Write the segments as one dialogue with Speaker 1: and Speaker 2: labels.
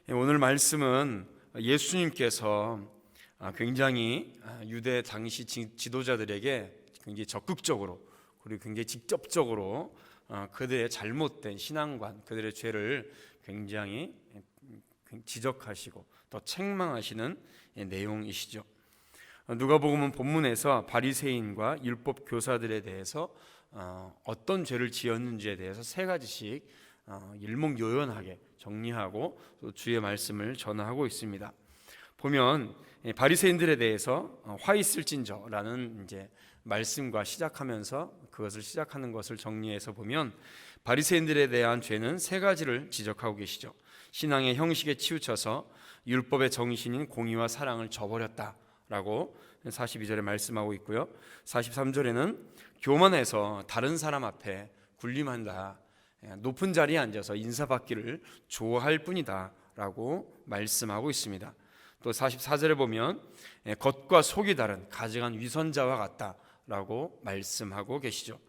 Speaker 1: 오늘 말씀은 예수님께서 굉장히 유대 당시 지도자들에게 굉장히 적극적으로 그리고 굉장히 직접적으로 그들의 잘못된 신앙관, 그들의 죄를 굉장히 지적하시고 또 책망하시는 내용이시죠. 누가복음은 본문에서 바리새인과 율법 교사들에 대해서 어떤 죄를 지었는지에 대해서 세 가지씩 일목요연하게 정리하고 또 주의 말씀을 전하고 있습니다. 보면 바리새인들에 대해서 화 있을진저라는 이제 말씀과 시작하면서 그것을 시작하는 것을 정리해서 보면 바리새인들에 대한 죄는 세 가지를 지적하고 계시죠. 신앙의 형식에 치우쳐서 율법의 정신인 공의와 사랑을 저버렸다라고 42절에 말씀하고 있고요. 43절에는 교만해서 다른 사람 앞에 군림한다, 높은 자리에 앉아서 인사받기를 좋아할 뿐이다 라고 말씀하고 있습니다. 또 44절에 보면 겉과 속이 다른 가증한 위선자와 같다 라고 말씀하고 계시죠.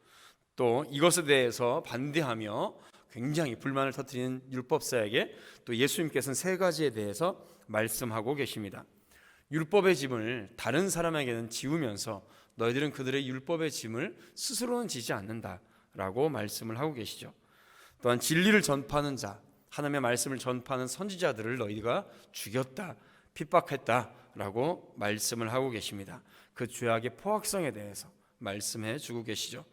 Speaker 1: 또 이것에 대해서 반대하며 굉장히 불만을 터뜨리는 율법사에게 또 예수님께서는 세 가지에 대해서 말씀하고 계십니다. 율법의 짐을 다른 사람에게는 지우면서 너희들은 그들의 율법의 짐을 스스로는 지지 않는다 라고 말씀을 하고 계시죠. 또한 진리를 전파하는 자, 하나님의 말씀을 전파하는 선지자들을 너희가 죽였다, 핍박했다라고 말씀을 하고 계십니다. 그 죄악의 포악성에 대해서 말씀해 주고 계시죠.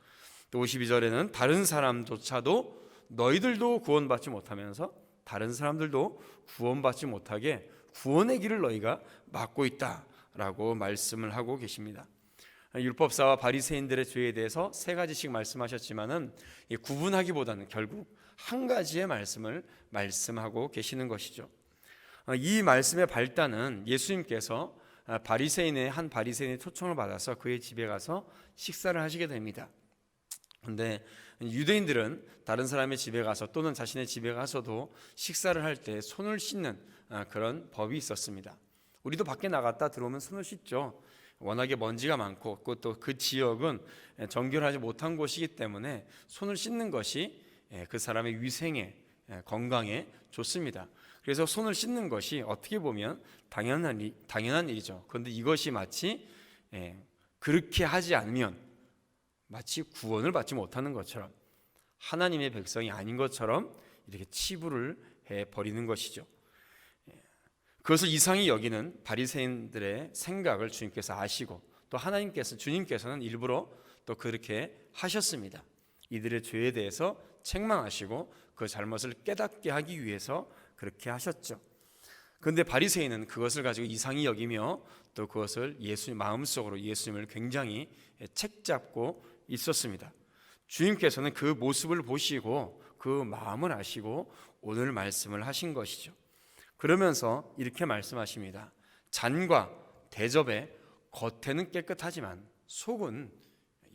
Speaker 1: 또 52절에는 다른 사람조차도 너희들도 구원받지 못하면서 다른 사람들도 구원받지 못하게 구원의 길을 너희가 막고 있다라고 말씀을 하고 계십니다. 율법사와 바리새인들의 죄에 대해서 세 가지씩 말씀하셨지만은 구분하기보다는 결국 한 가지의 말씀을 말씀하고 계시는 것이죠. 이 말씀의 발단은 예수님께서 한 바리새인의 초청을 받아서 그의 집에 가서 식사를 하시게 됩니다. 그런데 유대인들은 다른 사람의 집에 가서 또는 자신의 집에 가서도 식사를 할 때 손을 씻는 그런 법이 있었습니다. 우리도 밖에 나갔다 들어오면 손을 씻죠. 워낙에 먼지가 많고 또 그 지역은 정결하지 못한 곳이기 때문에 손을 씻는 것이 그 사람의 위생에, 건강에 좋습니다. 그래서 손을 씻는 것이 어떻게 보면 당연한 일이죠. 그런데 이것이 마치 그렇게 하지 않으면 마치 구원을 받지 못하는 것처럼, 하나님의 백성이 아닌 것처럼 이렇게 치부를 해버리는 것이죠. 그것을 이상히 여기는 바리새인들의 생각을 주님께서 아시고 또 주님께서는 일부러 또 그렇게 하셨습니다. 이들의 죄에 대해서 책망하시고 그 잘못을 깨닫게 하기 위해서 그렇게 하셨죠. 그런데 바리새인은 그것을 가지고 이상히 여기며 또 그것을 마음속으로 예수님을 굉장히 책잡고 있었습니다. 주님께서는 그 모습을 보시고 그 마음을 아시고 오늘 말씀을 하신 것이죠. 그러면서 이렇게 말씀하십니다. 잔과 대접에 겉에는 깨끗하지만 속은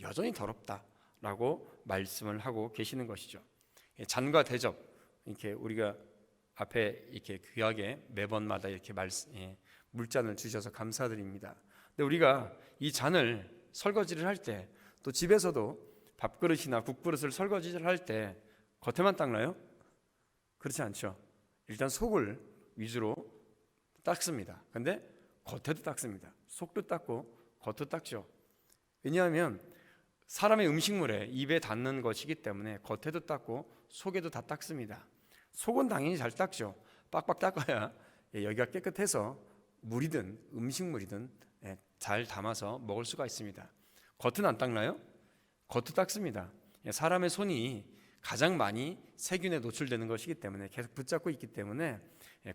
Speaker 1: 여전히 더럽다라고 말씀을 하고 계시는 것이죠. 잔과 대접, 이렇게 우리가 앞에 이렇게 귀하게 매번마다 이렇게 물잔을 주셔서 감사드립니다. 근데 우리가 이 잔을 설거지를 할 때, 또 집에서도 밥그릇이나 국그릇을 설거지를 할 때 겉에만 닦나요? 그렇지 않죠. 일단 속을 위주로 닦습니다. 근데 겉에도 닦습니다. 속도 닦고 겉도 닦죠. 왜냐하면 사람의 음식물에 입에 닿는 것이기 때문에 겉에도 닦고 속에도 다 닦습니다. 속은 당연히 잘 닦죠. 빡빡 닦아야 여기가 깨끗해서 물이든 음식물이든 잘 담아서 먹을 수가 있습니다. 겉은 안 닦나요? 겉도 닦습니다. 사람의 손이 가장 많이 세균에 노출되는 것이기 때문에 계속 붙잡고 있기 때문에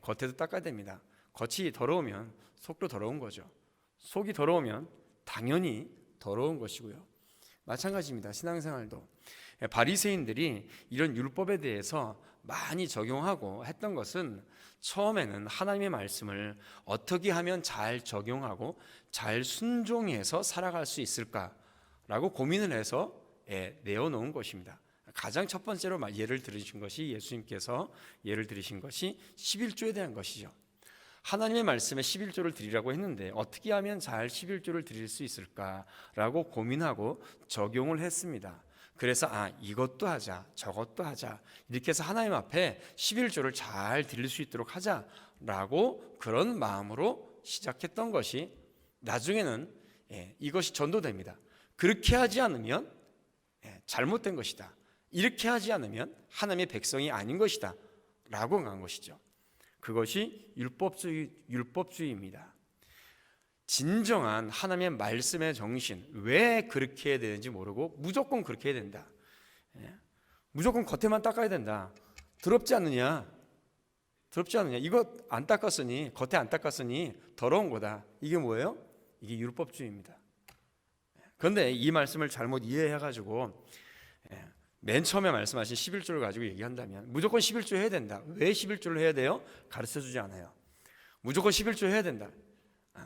Speaker 1: 겉에도 닦아야 됩니다. 겉이 더러우면 속도 더러운 거죠. 속이 더러우면 당연히 더러운 것이고요. 마찬가지입니다. 신앙생활도 바리새인들이 이런 율법에 대해서 많이 적용하고 했던 것은 처음에는 하나님의 말씀을 어떻게 하면 잘 적용하고 잘 순종해서 살아갈 수 있을까라고 고민을 해서 내어놓은 것입니다. 가장 첫 번째로 예수님께서 예를 들으신 것이 11조에 대한 것이죠. 하나님의 말씀에 11조를 드리라고 했는데 어떻게 하면 잘 11조를 드릴 수 있을까라고 고민하고 적용을 했습니다. 그래서 이것도 하자, 저것도 하자, 이렇게 해서 하나님 앞에 11조를 잘 드릴 수 있도록 하자라고 그런 마음으로 시작했던 것이 나중에는 이것이 전도됩니다. 그렇게 하지 않으면 잘못된 것이다, 이렇게 하지 않으면 하나님의 백성이 아닌 것이다 라고 간 것이죠. 그것이 율법주의입니다. 진정한 하나님의 말씀의 정신, 왜 그렇게 해야 되는지 모르고 무조건 그렇게 해야 된다. 무조건 겉에만 닦아야 된다. 더럽지 않느냐? 더럽지 않느냐? 이거 안 닦았으니, 겉에 안 닦았으니 더러운 거다. 이게 뭐예요? 이게 율법주의입니다. 그런데 이 말씀을 잘못 이해해가지고 맨 처음에 말씀하신 11조를 가지고 얘기한다면 무조건 11조 해야 된다. 왜 11조를 해야 돼요? 가르쳐주지 않아요. 무조건 11조 해야 된다.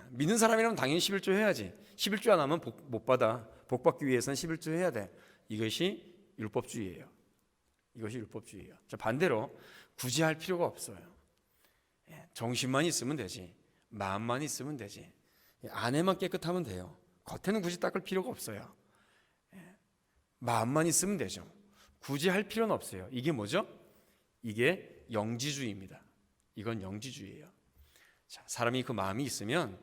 Speaker 1: 믿는 사람이라면 당연히 11조 해야지. 11조 안 하면 못 받아. 복 받기 위해서는 11조 해야 돼. 이것이 율법주의예요. 이것이 율법주의예요. 반대로 굳이 할 필요가 없어요. 정신만 있으면 되지. 마음만 있으면 되지. 안에만 깨끗하면 돼요. 겉에는 굳이 닦을 필요가 없어요. 마음만 있으면 되죠. 굳이 할 필요는 없어요. 이게 뭐죠? 이게 영지주의입니다. 이건 영지주의예요. 자, 사람이 그 마음이 있으면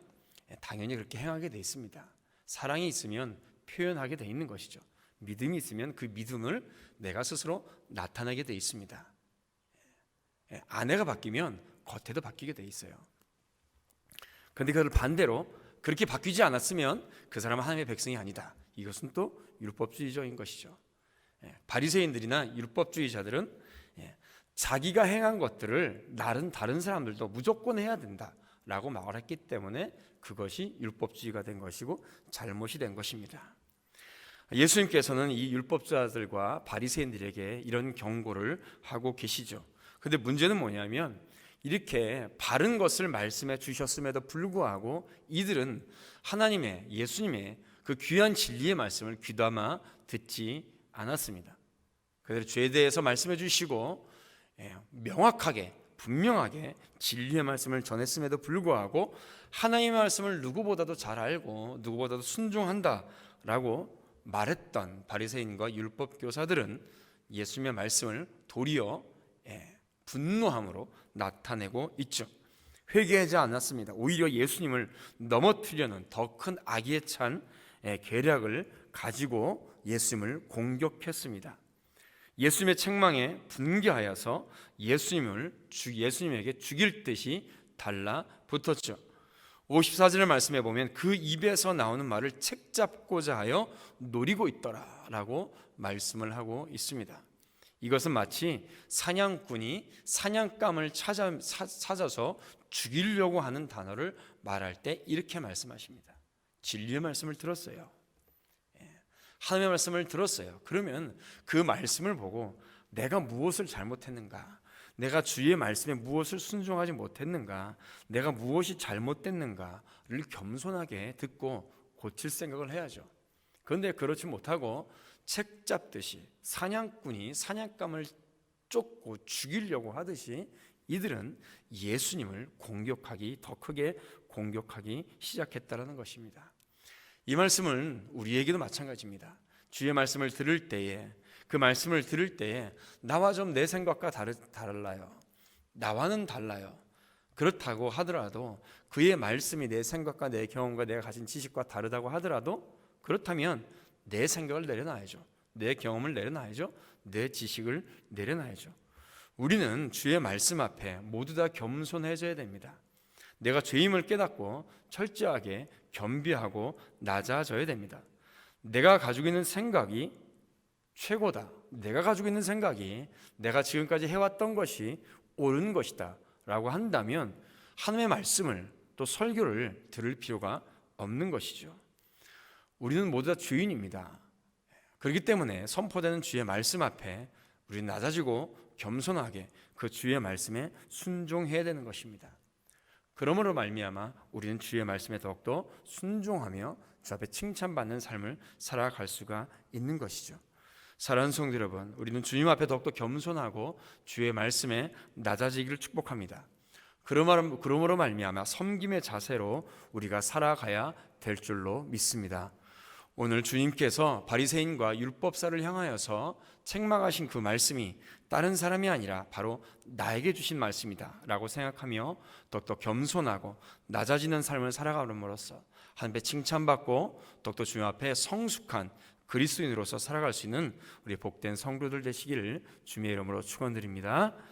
Speaker 1: 당연히 그렇게 행하게 돼 있습니다. 사랑이 있으면 표현하게 돼 있는 것이죠. 믿음이 있으면 그 믿음을 내가 스스로 나타내게 돼 있습니다. 아내가 바뀌면 겉에도 바뀌게 돼 있어요. 그런데 그걸 반대로 그렇게 바뀌지 않았으면 그 사람은 하나님의 백성이 아니다. 이것은 또 율법주의적인 것이죠. 바리새인들이나 율법주의자들은 자기가 행한 것들을 다른 사람들도 무조건 해야 된다라고 말했기 때문에 그것이 율법주의가 된 것이고 잘못이 된 것입니다. 예수님께서는 이 율법자들과 바리새인들에게 이런 경고를 하고 계시죠. 그런데 문제는 뭐냐면 이렇게 바른 것을 말씀해 주셨음에도 불구하고 이들은 하나님의, 예수님의 그 귀한 진리의 말씀을 귀담아 듣지 않았습니다. 그들은 죄에 대해서 말씀해 주시고 명확하게 분명하게 진리의 말씀을 전했음에도 불구하고 하나님의 말씀을 누구보다도 잘 알고 누구보다도 순종한다라고 말했던 바리새인과 율법교사들은 예수님의 말씀을 도리어 분노함으로 나타내고 있죠. 회개하지 않았습니다. 오히려 예수님을 넘어뜨려는 더 큰 악의에 찬 계략을 가지고 예수님을 공격했습니다. 예수님의 책망에 분개하여서 예수님에게 죽일 듯이 달라붙었죠. 54절을 말씀해 보면 그 입에서 나오는 말을 책잡고자 하여 노리고 있더라라고 말씀을 하고 있습니다. 이것은 마치 사냥꾼이 사냥감을 찾아서 죽이려고 하는 단어를 말할 때 이렇게 말씀하십니다. 진리의 말씀을 들었어요. 하나님의 말씀을 들었어요. 그러면 그 말씀을 보고 내가 무엇을 잘못했는가, 내가 주의 말씀에 무엇을 순종하지 못했는가, 내가 무엇이 잘못됐는가를 겸손하게 듣고 고칠 생각을 해야죠. 그런데 그렇지 못하고 책 잡듯이 사냥꾼이 사냥감을 쫓고 죽이려고 하듯이 이들은 예수님을 더 크게 공격하기 시작했다는 것입니다. 이 말씀은 우리에게도 마찬가지입니다. 주의 말씀을 들을 때에 그 말씀을 들을 때에 나와 좀 내 생각과 달라요. 나와는 달라요. 그렇다고 하더라도 그의 말씀이 내 생각과 내 경험과 내가 가진 지식과 다르다고 하더라도 그렇다면 내 생각을 내려놔야죠. 내 경험을 내려놔야죠. 내 지식을 내려놔야죠. 우리는 주의 말씀 앞에 모두 다 겸손해져야 됩니다. 내가 죄임을 깨닫고 철저하게 겸비하고 낮아져야 됩니다. 내가 가지고 있는 생각이 최고다. 내가 가지고 있는 생각이 내가 지금까지 해왔던 것이 옳은 것이다 라고 한다면 하나님의 말씀을 또 설교를 들을 필요가 없는 것이죠. 우리는 모두 다 주인입니다. 그렇기 때문에 선포되는 주의 말씀 앞에 우리는 낮아지고 겸손하게 그 주의 말씀에 순종해야 되는 것입니다. 그러므로 말미암아 우리는 주의 말씀에 더욱더 순종하며 주 앞에 칭찬받는 삶을 살아갈 수가 있는 것이죠. 사랑하는 성도 여러분, 우리는 주님 앞에 더욱더 겸손하고 주의 말씀에 낮아지기를 축복합니다. 그러므로 말미암아 섬김의 자세로 우리가 살아가야 될 줄로 믿습니다. 오늘 주님께서 바리새인과 율법사를 향하여서 책망하신 그 말씀이 다른 사람이 아니라 바로 나에게 주신 말씀이다 라고 생각하며 더욱더 겸손하고 낮아지는 삶을 살아감으로써 한 배 칭찬받고 더욱더 주님 앞에 성숙한 그리스도인으로서 살아갈 수 있는 우리 복된 성도들 되시기를 주님의 이름으로 축원드립니다.